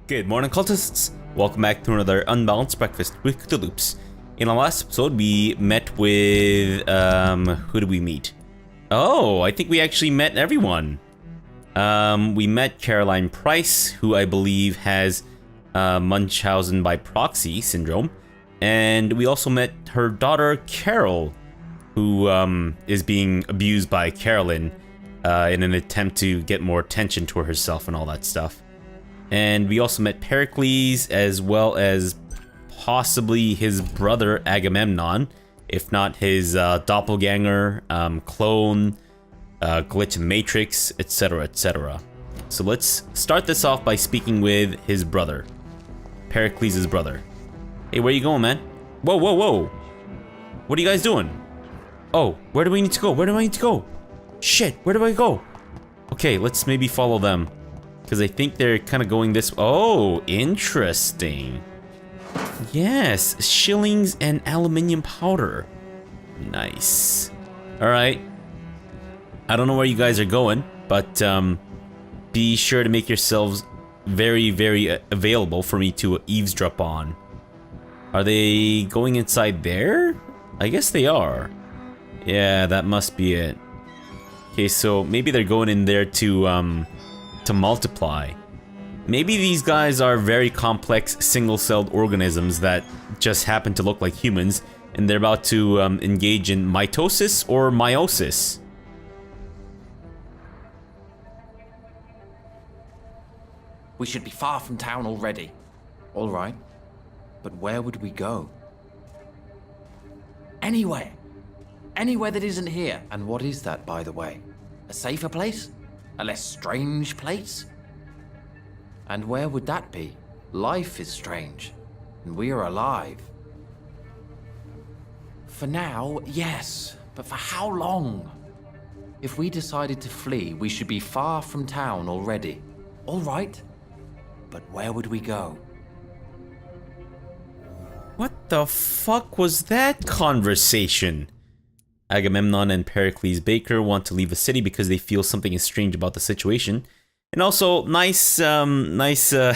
Good morning, cultists! Welcome back to another Unbalanced Breakfast with CthuLoops. In our last episode, we met with, who did we meet? Oh, I think we actually met everyone. We met Caroline Price, who I believe has Munchausen by proxy syndrome. And we also met her daughter, Carol, who is being abused by Carolyn in an attempt to get more attention to herself and all that stuff. And we also met Pericles, as well as possibly his brother Agamemnon, if not his doppelganger, clone, glitch matrix, etc, etc. So let's start this off by speaking with his brother, Pericles' brother. Hey, where you going, man? Whoa, whoa, whoa! What are you guys doing? Oh, where do we need to go? Where do I need to go? Shit, where do I go? Okay, let's maybe follow them. Because I think they're kind of going this... Oh, interesting. Yes, shillings and aluminium powder. Nice. Alright. I don't know where you guys are going, but be sure to make yourselves very, very available for me to eavesdrop on. Are they going inside there? I guess they are. Yeah, that must be it. Okay, so maybe they're going in there to multiply. Maybe these guys are very complex single-celled organisms that just happen to look like humans, and they're about to engage in mitosis or meiosis. We should be far from town already. All right, but where would we go? Anywhere. Anywhere that isn't here. And what is that, by the way? A safer place? A less strange place? And where would that be? Life is strange, and we are alive. For now, yes, but for how long? If we decided to flee, we should be far from town already. All right, but where would we go? What the fuck was that conversation? Agamemnon and Pericles Baker want to leave the city because they feel something is strange about the situation. And also, nice, I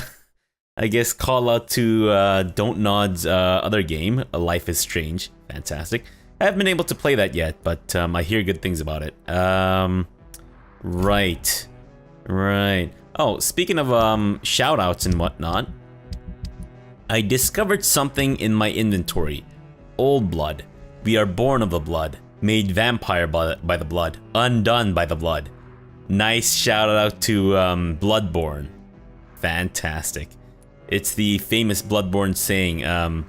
guess, call out to Don't Nod's other game, A Life is Strange. Fantastic. I haven't been able to play that yet, but I hear good things about it. Right. Oh, speaking of shout-outs and whatnot, I discovered something in my inventory. Old blood. We are born of the blood. Made vampire by the blood. Undone by the blood. Nice shout out to Bloodborne. Fantastic. It's the famous Bloodborne saying,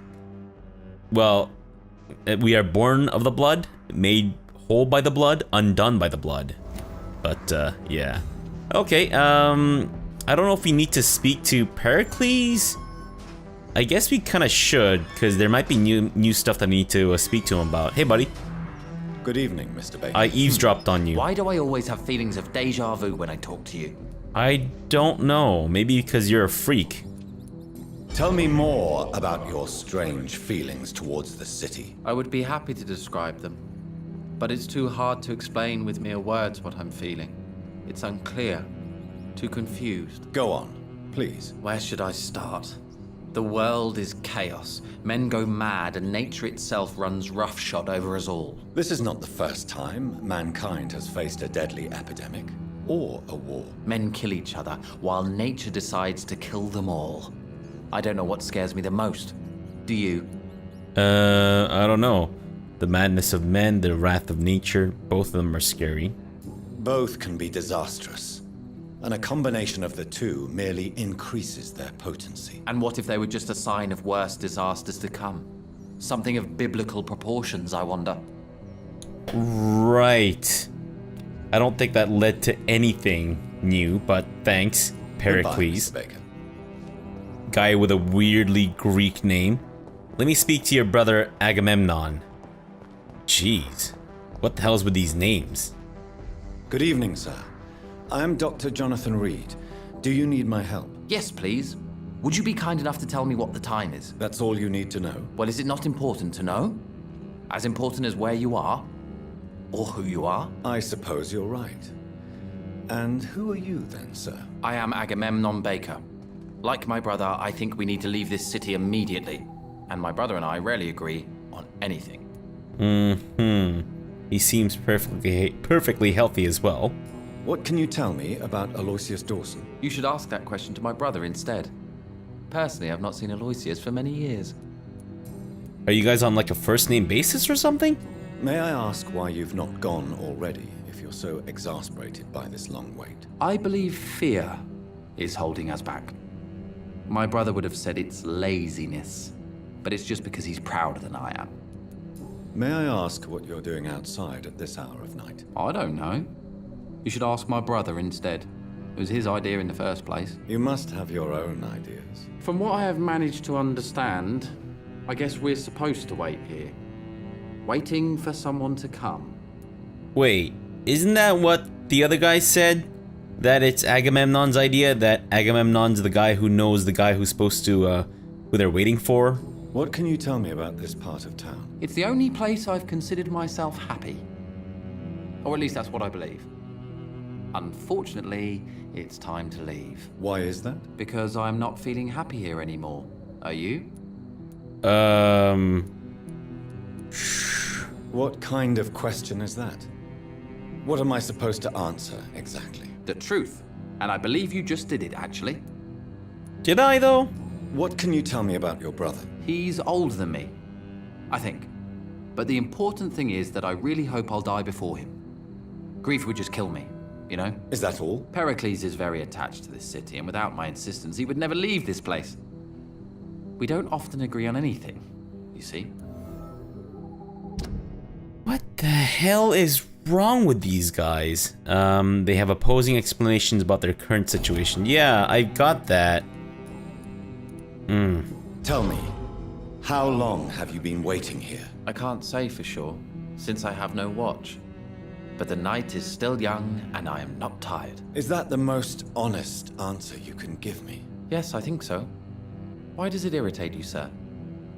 well, we are born of the blood, made whole by the blood, undone by the blood. But, yeah. Okay, I don't know if we need to speak to Pericles. I guess we kind of should, because there might be new stuff that I need to speak to him about. Hey, buddy. Good evening, Mr. Baker. I eavesdropped on you. Why do I always have feelings of deja vu when I talk to you? I don't know. Maybe because you're a freak. Tell me more about your strange feelings towards the city. I would be happy to describe them, but it's too hard to explain with mere words what I'm feeling. It's unclear, too confused. Go on, please. Where should I start? The world is chaos. Men go mad, and nature itself runs roughshod over us all. This is not the first time mankind has faced a deadly epidemic or a war. Men kill each other, while nature decides to kill them all. I don't know what scares me the most. Do you? I don't know. The madness of men, the wrath of nature, both of them are scary. Both can be disastrous, and a combination of the two merely increases their potency. And what if they were just a sign of worse disasters to come? Something of biblical proportions, I wonder. Right. I don't think that led to anything new, but thanks, Pericles. Goodbye, Mr. Baker. Guy with a weirdly Greek name. Let me speak to your brother Agamemnon. Jeez, what the hell's with these names? Good evening, sir. I am Dr. Jonathan Reed. Do you need my help? Yes, please. Would you be kind enough to tell me what the time is? That's all you need to know. Well, is it not important to know? As important as where you are? Or who you are? I suppose you're right. And who are you then, sir? I am Agamemnon Baker. Like my brother, I think we need to leave this city immediately. And my brother and I rarely agree on anything. He seems perfectly healthy as well. What can you tell me about Aloysius Dawson? You should ask that question to my brother instead. Personally, I've not seen Aloysius for many years. Are you guys on like a first name basis or something? May I ask why you've not gone already, if you're so exasperated by this long wait? I believe fear is holding us back. My brother would have said it's laziness, but it's just because he's prouder than I am. May I ask what you're doing outside at this hour of night? I don't know. You should ask my brother instead. It was his idea in the first place. You must have your own ideas. From what I have managed to understand, I guess we're supposed to wait here. Waiting for someone to come. Wait, isn't that what the other guy said? That it's Agamemnon's idea? That Agamemnon's the guy who knows the guy who's supposed to, who they're waiting for? What can you tell me about this part of town? It's the only place I've considered myself happy. Or at least that's what I believe. Unfortunately, it's time to leave. Why is that? Because I'm not feeling happy here anymore. Are you? What kind of question is that? What am I supposed to answer, exactly? The truth. And I believe you just did it, actually. Did I, though? What can you tell me about your brother? He's older than me, I think. But the important thing is that I really hope I'll die before him. Grief would just kill me, you know? Is that all? Pericles is very attached to this city, and without my insistence, he would never leave this place. We don't often agree on anything, you see? What the hell is wrong with these guys? They have opposing explanations about their current situation. Yeah, I got that. Tell me, how long have you been waiting here? I can't say for sure, since I have no watch. But the night is still young, and I am not tired. Is that the most honest answer you can give me? Yes, I think so. Why does it irritate you, sir?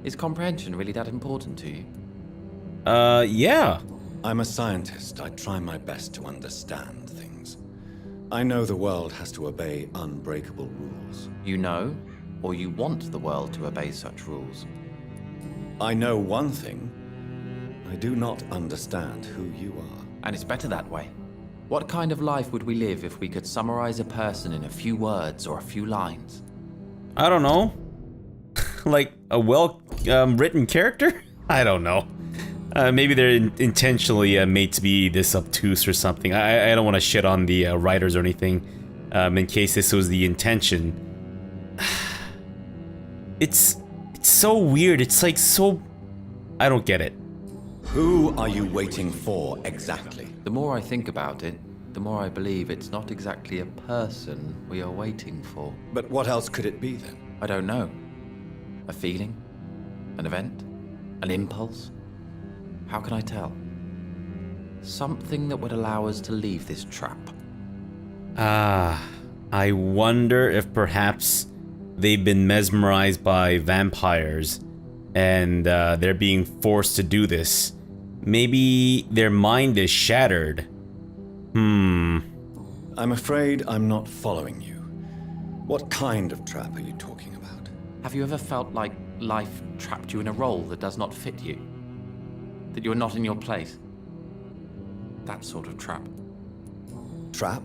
Is comprehension really that important to you? Yeah. I'm a scientist. I try my best to understand things. I know the world has to obey unbreakable rules. You know, or you want the world to obey such rules? I know one thing. I do not understand who you are. And it's better that way. What kind of life would we live if we could summarize a person in a few words or a few lines? I don't know. Like a written character? I don't know. Maybe they're intentionally made to be this obtuse or something. I don't want to shit on the writers or anything, in case this was the intention. It's so weird. It's like so... I don't get it. Who are you waiting for, exactly? The more I think about it, the more I believe it's not exactly a person we are waiting for. But what else could it be, then? I don't know. A feeling? An event? An impulse? How can I tell? Something that would allow us to leave this trap. I wonder if perhaps they've been mesmerized by vampires and they're being forced to do this. Maybe their mind is shattered. I'm afraid I'm not following you. What kind of trap are you talking about? Have you ever felt like life trapped you in a role that does not fit you? That you're not in your place? That sort of trap. Trap?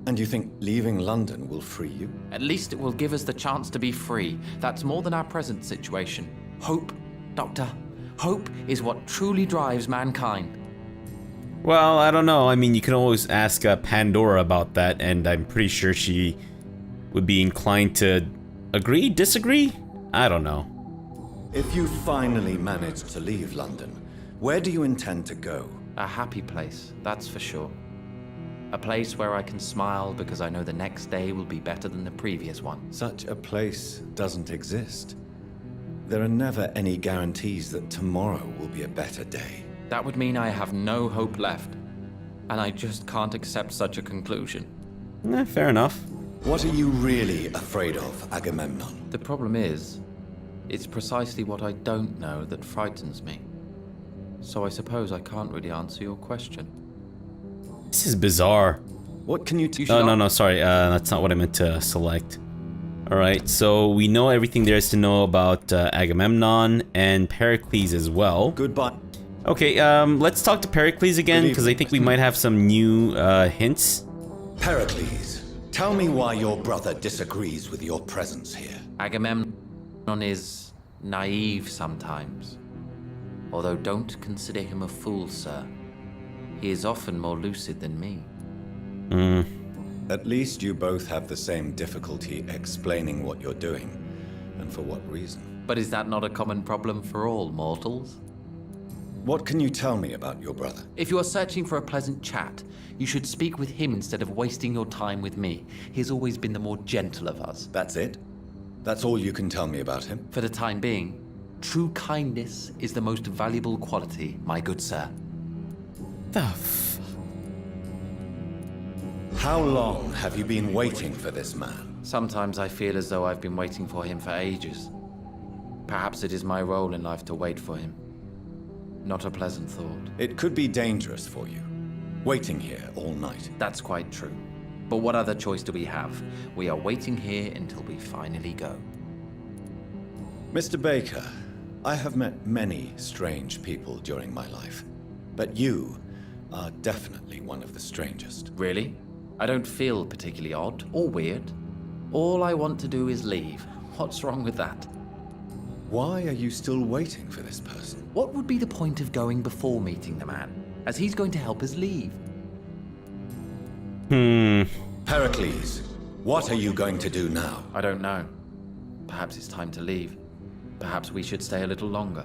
And you think leaving London will free you? At least it will give us the chance to be free. That's more than our present situation. Hope, Doctor. Hope is what truly drives mankind. Well, I don't know. I mean, you can always ask Pandora about that, and I'm pretty sure she would be inclined to agree, disagree? I don't know. If you finally manage to leave London, where do you intend to go? A happy place, that's for sure. A place where I can smile because I know the next day will be better than the previous one. Such a place doesn't exist. There are never any guarantees that tomorrow will be a better day. That would mean I have no hope left. And I just can't accept such a conclusion. Fair enough. What are you really afraid of, Agamemnon? The problem is, it's precisely what I don't know that frightens me. So I suppose I can't really answer your question. This is bizarre. What can you No, sorry. That's not what I meant to select. Alright, so we know everything there is to know about Agamemnon and Pericles as well. Goodbye. Okay, let's talk to Pericles again, because I think we might have some new hints. Pericles, tell me why your brother disagrees with your presence here. Agamemnon is naive sometimes. Although don't consider him a fool, sir. He is often more lucid than me. At least you both have the same difficulty explaining what you're doing, and for what reason. But is that not a common problem for all mortals? What can you tell me about your brother? If you are searching for a pleasant chat, you should speak with him instead of wasting your time with me. He has always been the more gentle of us. That's it? That's all you can tell me about him? For the time being, true kindness is the most valuable quality, my good sir. The f... How long have you been waiting for this man? Sometimes I feel as though I've been waiting for him for ages. Perhaps it is my role in life to wait for him. Not a pleasant thought. It could be dangerous for you, waiting here all night. That's quite true. But what other choice do we have? We are waiting here until we finally go. Mr. Baker, I have met many strange people during my life, but you are definitely one of the strangest. Really? I don't feel particularly odd or weird. All I want to do is leave. What's wrong with that? Why are you still waiting for this person? What would be the point of going before meeting the man, as he's going to help us leave? Pericles, what are you going to do now? I don't know. Perhaps it's time to leave. Perhaps we should stay a little longer.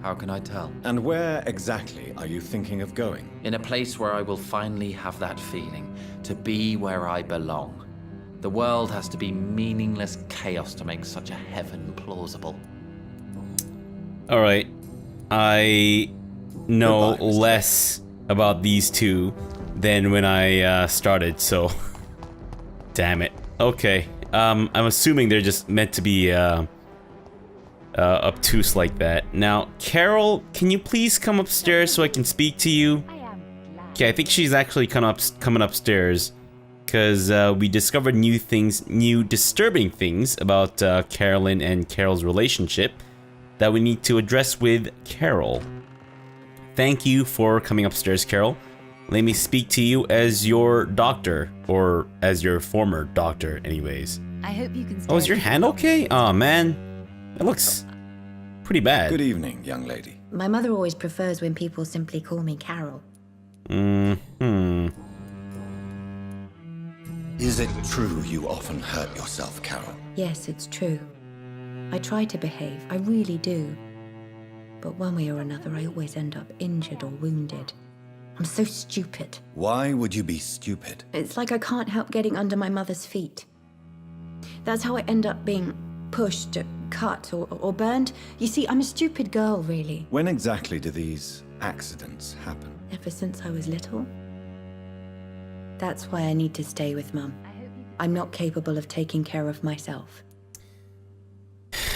How can I tell? And where exactly are you thinking of going? In a place where I will finally have that feeling, to be where I belong. The world has to be meaningless chaos to make such a heaven plausible. Alright. I know Goodbye, Mr. less about these two than when I started, so... Damn it. Okay. I'm assuming they're just meant to be obtuse like that. Now, Carol, can you please come upstairs so I can speak to you? Okay, I think she's actually coming upstairs. Because we discovered new things, new disturbing things about Carolyn and Carol's relationship that we need to address with Carol. Thank you for coming upstairs, Carol. Let me speak to you as your doctor, or as your former doctor, anyways. I hope you can. Oh, is your hand okay? Oh man, it looks pretty bad. Good evening, young lady. My mother always prefers when people simply call me Carol. Is it true you often hurt yourself, Carol? Yes, it's true. I try to behave, I really do. But one way or another, I always end up injured or wounded. I'm so stupid. Why would you be stupid? It's like I can't help getting under my mother's feet. That's how I end up being pushed, cut, or burned. You see, I'm a stupid girl, really. When exactly do these accidents happen? Ever since I was little. That's why I need to stay with Mum. I'm not capable of taking care of myself.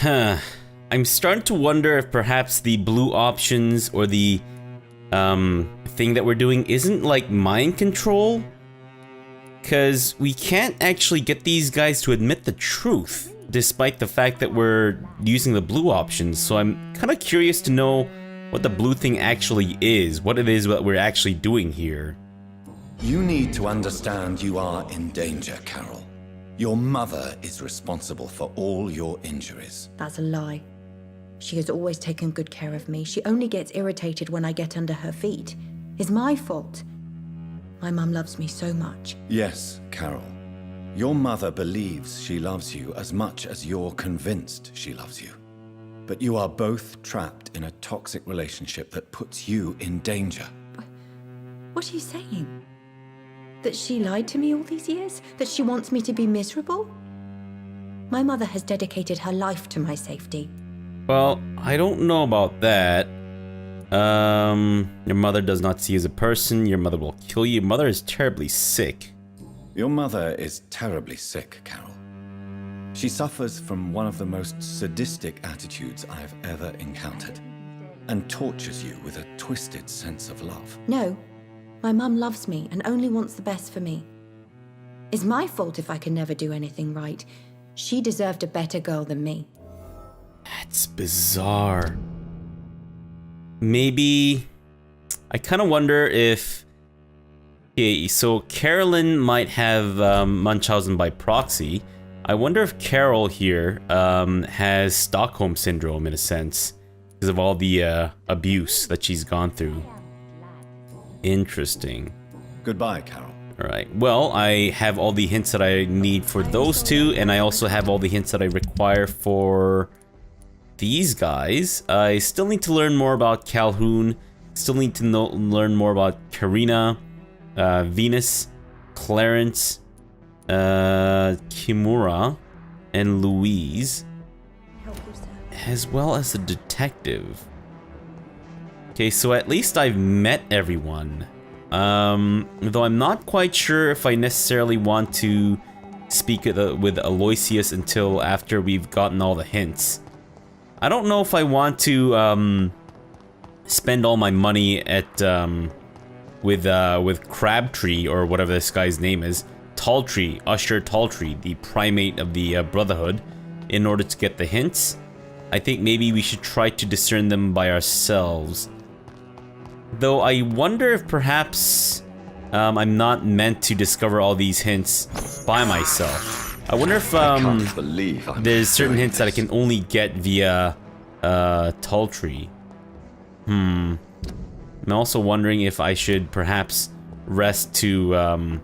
I'm starting to wonder if perhaps the blue options or the thing that we're doing isn't like mind control. Because we can't actually get these guys to admit the truth, despite the fact that we're using the blue options. So I'm kind of curious to know what the blue thing actually is, what it is that we're actually doing here. You need to understand you are in danger, Carol. Your mother is responsible for all your injuries. That's a lie. She has always taken good care of me. She only gets irritated when I get under her feet. It's my fault. My mum loves me so much. Yes, Carol. Your mother believes she loves you as much as you're convinced she loves you. But you are both trapped in a toxic relationship that puts you in danger. What are you saying? That she lied to me all these years? That she wants me to be miserable? My mother has dedicated her life to my safety. Well, I don't know about that. Your mother does not see you as a person. Your mother will kill you. Your mother is terribly sick. Your mother is terribly sick, Carol. She suffers from one of the most sadistic attitudes I've ever encountered, and tortures you with a twisted sense of love. No, my mum loves me and only wants the best for me. It's my fault if I can never do anything right. She deserved a better girl than me. That's bizarre. Maybe... I kind of wonder if... Okay, so Carolyn might have Munchausen by proxy. I wonder if Carol here has Stockholm Syndrome in a sense. Because of all the abuse that she's gone through. Interesting. Goodbye, Carol. Alright, well, I have all the hints that I need for those two, and I also have all the hints that I require for these guys. I still need to learn more about Calhoun, still need to learn more about Karina, Venus, Clarence, Kimura, and Louise, as well as the detective. Okay, so at least I've met everyone. Though I'm not quite sure if I necessarily want to speak with Aloysius until after we've gotten all the hints. I don't know if I want to spend all my money at with Crabtree or whatever this guy's name is, Talltree, Usher Talltree, the primate of the Brotherhood, in order to get the hints. I think maybe we should try to discern them by ourselves. Though I wonder if perhaps I'm not meant to discover all these hints by myself. I wonder if there's certain hints that I can only get via Talltree. I'm also wondering if I should perhaps rest to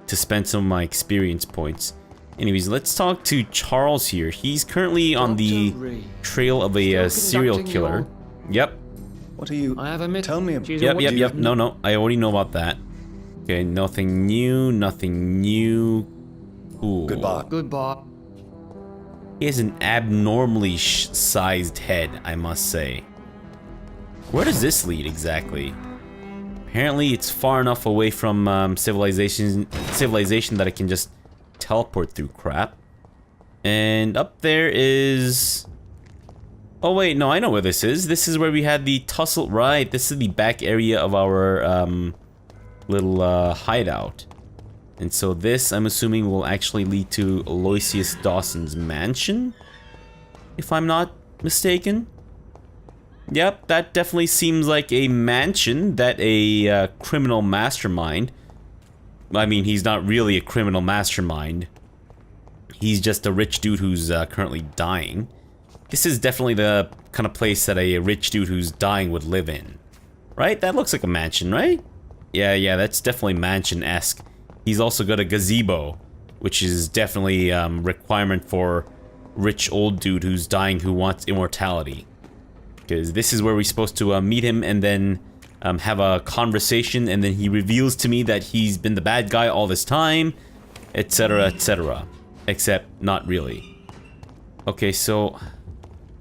spend some of my experience points. Anyways, let's talk to Charles here. He's currently on the trail of a serial killer. Yep. What are you... I have a Tell me about... Yep. No. I already know about that. Okay, nothing new, nothing new. Cool. Goodbye. He has an abnormally sized head, I must say. Where does this lead exactly? Apparently it's far enough away from civilization that I can just teleport through crap. And up there is... Oh wait, no, I know where this is. This is where we had the tussle. Right, this is the back area of our little hideout. And so this, I'm assuming, will actually lead to Aloysius Dawson's mansion, if I'm not mistaken. Yep, that definitely seems like a mansion that a criminal mastermind... I mean, he's not really a criminal mastermind. He's just a rich dude who's currently dying. This is definitely the kind of place that a rich dude who's dying would live in. Right? That looks like a mansion, right? Yeah, that's definitely mansion-esque. He's also got a gazebo, which is definitely requirement for rich old dude who's dying who wants immortality. Because this is where we're supposed to meet him and then have a conversation, and then he reveals to me that he's been the bad guy all this time, etc., etc. Except, not really. Okay, so...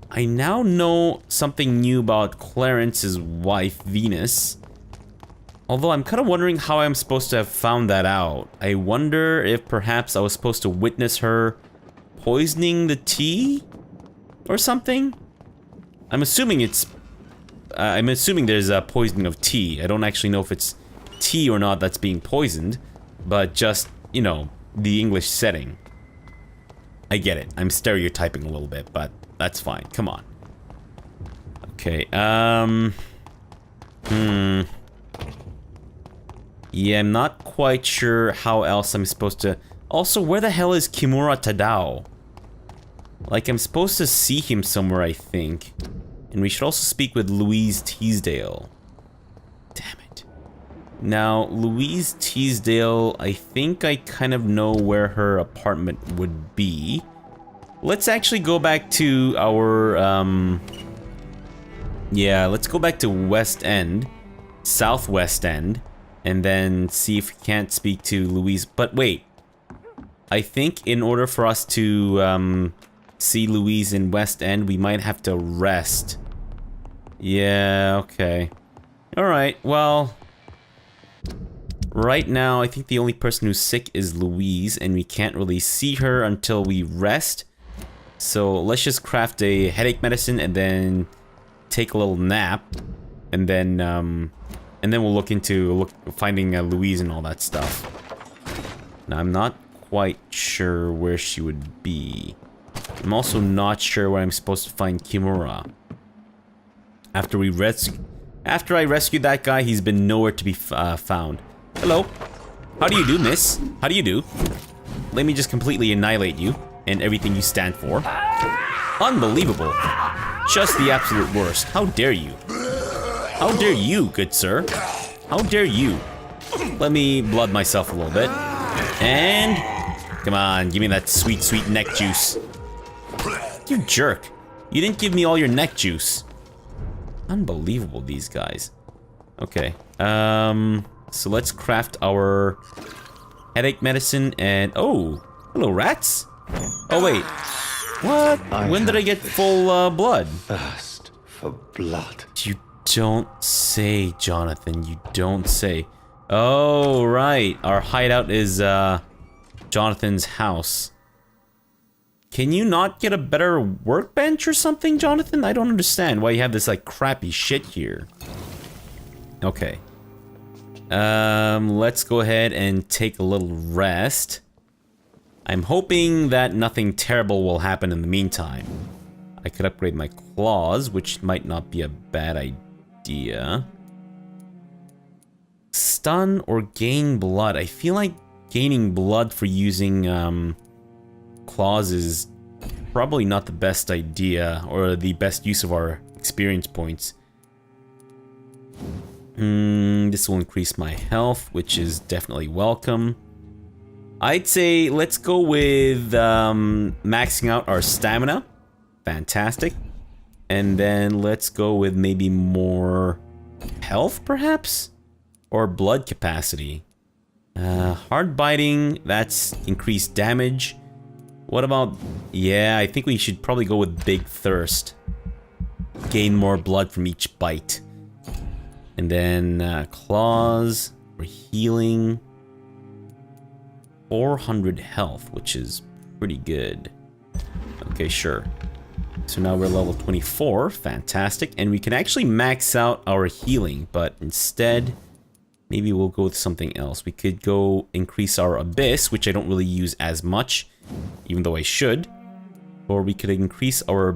I now know something new about Clarence's wife, Venus. Although I'm kind of wondering how I'm supposed to have found that out. I wonder if perhaps I was supposed to witness her poisoning the tea? Or something? I'm assuming it's... I'm assuming there's a poisoning of tea. I don't actually know if it's tea or not that's being poisoned. But just, you know, the English setting. I get it. I'm stereotyping a little bit, but that's fine. Come on. Okay, yeah, I'm not quite sure how else I'm supposed to... Also, where the hell is Kimura Tadao? Like, I'm supposed to see him somewhere, I think. And we should also speak with Louise Teasdale. Damn it. Now, Louise Teasdale, I think I kind of know where her apartment would be. Let's actually go back to our, yeah, let's go back to West End, Southwest End, and then see if we can't speak to Louise. But wait, I think in order for us to see Louise in West End, we might have to rest. Yeah, okay. Alright, well, right now I think the only person who's sick is Louise, and we can't really see her until we rest. So let's just craft a headache medicine and then take a little nap, and then we'll look into finding Louise and all that stuff. Now I'm not quite sure where she would be. I'm also not sure where I'm supposed to find Kimura. After I rescued that guy, he's been nowhere to be found. Hello. How do you do, miss? How do you do? Let me just completely annihilate you and everything you stand for. Unbelievable. Just the absolute worst. How dare you? How dare you, good sir? How dare you? Let me blood myself a little bit. And... come on, give me that sweet, sweet neck juice. You jerk. You didn't give me all your neck juice. Unbelievable, these guys. Okay. So let's craft our headache medicine and... oh, hello, rats. Oh, wait. What? When did I get full blood? Thirst for blood. You don't say, Jonathan. You don't say. Oh, right. Our hideout is Jonathan's house. Can you not get a better workbench or something, Jonathan? I don't understand why you have this, like, crappy shit here. Okay. Let's go ahead and take a little rest. I'm hoping that nothing terrible will happen in the meantime. I could upgrade my claws, which might not be a bad idea. Stun or gain blood. I feel like gaining blood for using claws is probably not the best idea or the best use of our experience points. This will increase my health, which is definitely welcome. I'd say let's go with maxing out our stamina. Fantastic. And then let's go with maybe more health, perhaps? Or blood capacity. Hard biting, that's increased damage. What about... yeah, I think we should probably go with big thirst. Gain more blood from each bite. And then claws for healing. 400 health, which is pretty good. Okay, sure. So now we're level 24, fantastic. And we can actually max out our healing, but instead, maybe we'll go with something else. We could go increase our abyss, which I don't really use as much, even though I should. Or we could increase our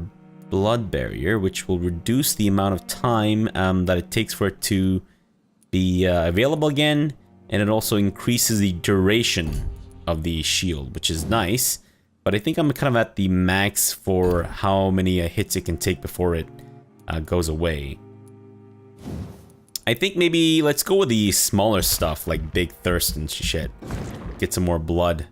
blood barrier, which will reduce the amount of time that it takes for it to be available again. And it also increases the duration of the shield, which is nice. But I think I'm kind of at the max for how many hits it can take before it goes away. I think maybe let's go with the smaller stuff, like big thirst and shit. Get some more blood.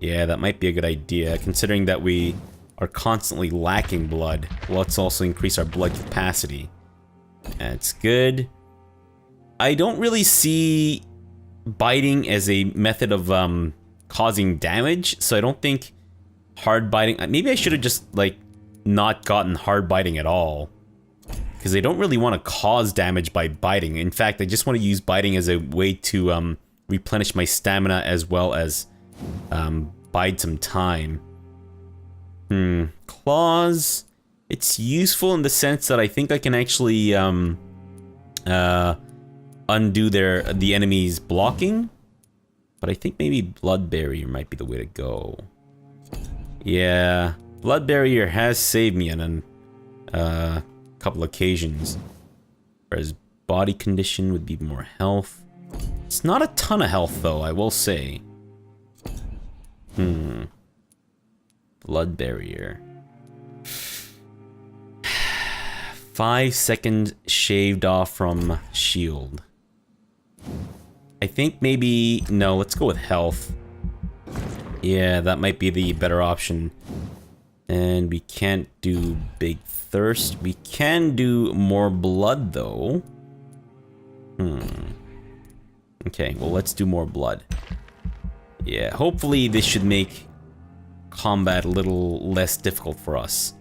Yeah, that might be a good idea, considering that we are constantly lacking blood. Let's also increase our blood capacity. That's good. I don't really see biting as a method of causing damage, so I don't think hard biting... maybe I should have just, like, not gotten hard biting at all. Because I don't really want to cause damage by biting. In fact, I just want to use biting as a way to replenish my stamina as well as bide some time. Claws... it's useful in the sense that I think I can actually undo the enemy's blocking. But I think maybe blood barrier might be the way to go. Yeah, blood barrier has saved me on a couple occasions. Whereas body condition would be more health. It's not a ton of health though, I will say. Blood barrier. 5 seconds shaved off from shield. I think maybe... no, let's go with health. Yeah, that might be the better option. And we can't do big thirst. We can do more blood, though. Okay, well, let's do more blood. Yeah, hopefully this should make combat a little less difficult for us.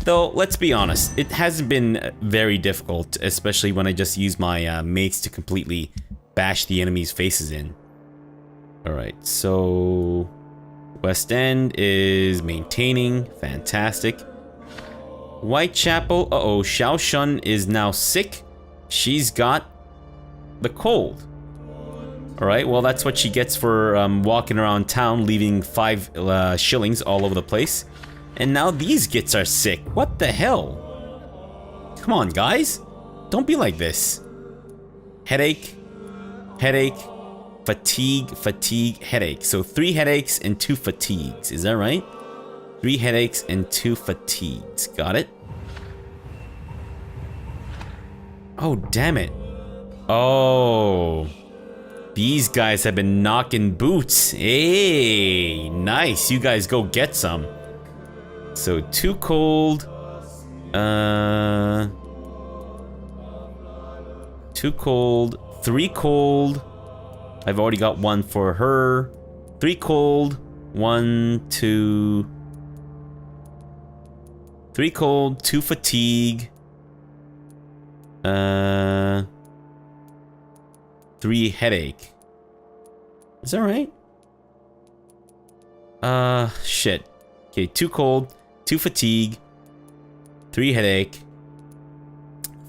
Though, let's be honest, it hasn't been very difficult, especially when I just use my mates to completely bash the enemy's faces in. Alright, so... West End is maintaining. Fantastic. Whitechapel. Uh-oh, Xiao Shun is now sick. She's got the cold. Alright, well that's what she gets for walking around town, leaving 5 shillings all over the place. And now these gits are sick. What the hell? Come on, guys. Don't be like this. Headache, headache, fatigue, fatigue, headache. So 3 headaches and 2 fatigues. Is that right? 3 headaches and 2 fatigues. Got it? Oh, damn it. Oh. These guys have been knocking boots. Hey, nice. You guys go get some. So 2 cold. 2 cold. 3 cold. I've already got 1 for her. 3 cold. 1, 2. 3 cold. 2 fatigue. 3 headache. Is that right? Shit. Okay, 2 cold, 2 fatigue, 3 headache,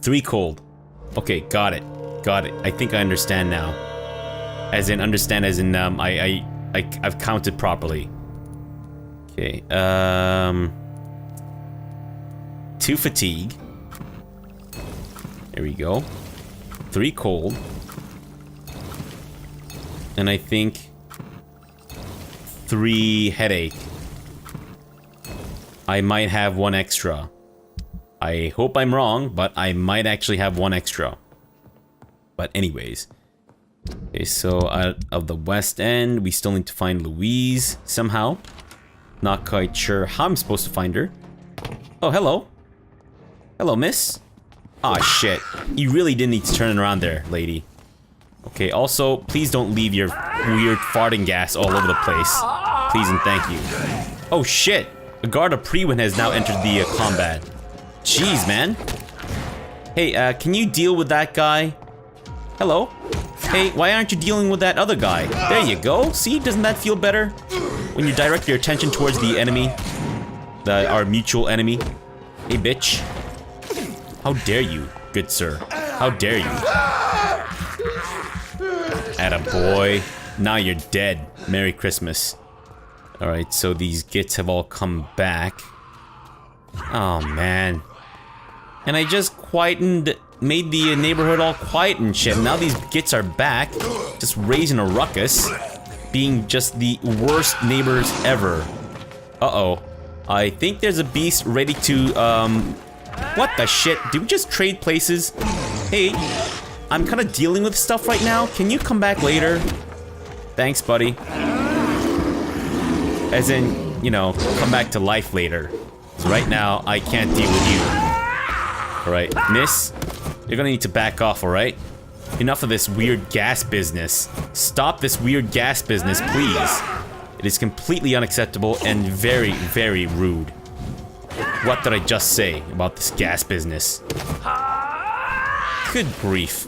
3 cold. Okay, got it. Got it. I think I understand now. As in, understand as in, I've counted properly. Okay, 2 fatigue. There we go. 3 cold. And I think 3 headache. I might have 1 extra. I hope I'm wrong, but I might actually have 1 extra. But anyways. Okay, so out of the West End, we still need to find Louise somehow. Not quite sure how I'm supposed to find her. Oh, hello. Hello, miss. Aw, shit. You really didn't need to turn around there, lady. Okay, also, please don't leave your weird farting gas all over the place. Please and thank you. Oh shit! A guard of Prewin has now entered the combat. Jeez, man. Hey, can you deal with that guy? Hello? Hey, why aren't you dealing with that other guy? There you go. See, doesn't that feel better? When you direct your attention towards the enemy. Our mutual enemy. Hey, bitch. How dare you, good sir? How dare you? Attaboy. Now you're dead. Merry Christmas. Alright, so these gits have all come back. Oh, man. And I just made the neighborhood all quiet and shit. Now these gits are back, just raising a ruckus. Being just the worst neighbors ever. Uh-oh. I think there's a beast ready to, what the shit? Did we just trade places? Hey, I'm kind of dealing with stuff right now. Can you come back later? Thanks, buddy. As in, you know, come back to life later. So right now, I can't deal with you. Alright, miss, you're gonna need to back off, alright? Enough of this weird gas business. Stop this weird gas business, please. It is completely unacceptable and very, very rude. What did I just say about this gas business? Good grief.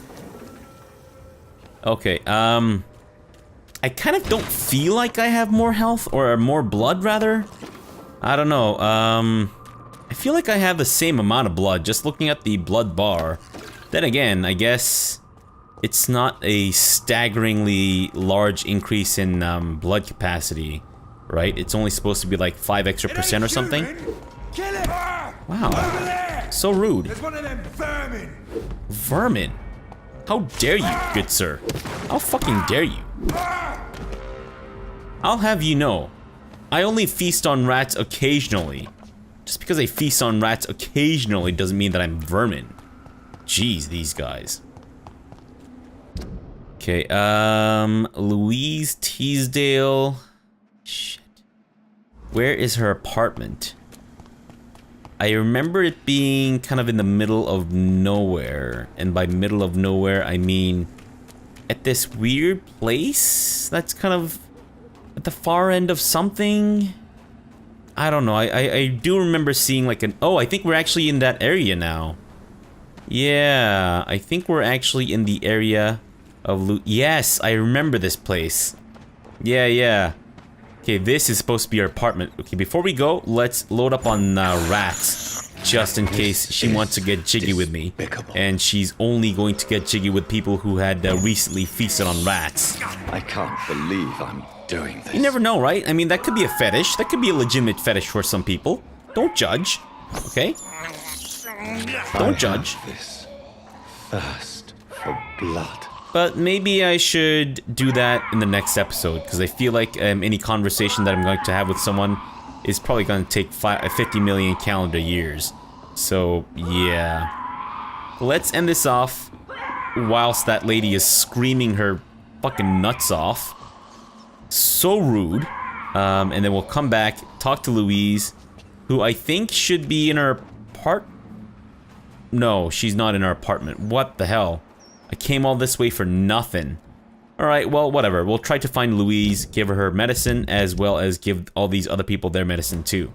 Okay, I kind of don't feel like I have more health, or more blood, rather. I don't know, I feel like I have the same amount of blood, just looking at the blood bar. Then again, I guess it's not a staggeringly large increase in blood capacity, right? It's only supposed to be like 5 extra% or something. Wow, so rude. Vermin? How dare you, good sir? How fucking dare you? I'll have you know, I only feast on rats occasionally. Just because I feast on rats occasionally doesn't mean that I'm vermin. Jeez, these guys. Okay, Louise Teasdale. Shit. Where is her apartment? I remember it being kind of in the middle of nowhere. And by middle of nowhere, I mean at this weird place that's kind of at the far end of something. I don't know. I do remember seeing like an... Oh, I think we're actually in that area now. Yeah, I think we're actually in the area of... Yes, I remember this place. Yeah. Okay, this is supposed to be our apartment. Okay, before we go, let's load up on rats. just in case she wants to get jiggy with me. And she's only going to get jiggy with people who had recently feasted on rats. I can't believe I'm doing this. You never know, right? I mean, that could be a fetish. That could be a legitimate fetish for some people. Don't judge, okay? Don't judge. This thirst for blood. But maybe I should do that in the next episode, because I feel like any conversation that I'm going to have with someone is probably going to take 50 million calendar years. So, yeah. Let's end this off whilst that lady is screaming her fucking nuts off. So rude. And then we'll come back, talk to Louise, who I think should be in her No, she's not in our apartment. What the hell? I came all this way for nothing. Alright, well, whatever. We'll try to find Louise, give her medicine, as well as give all these other people their medicine too.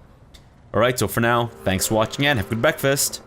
Alright, so for now, thanks for watching and have a good breakfast.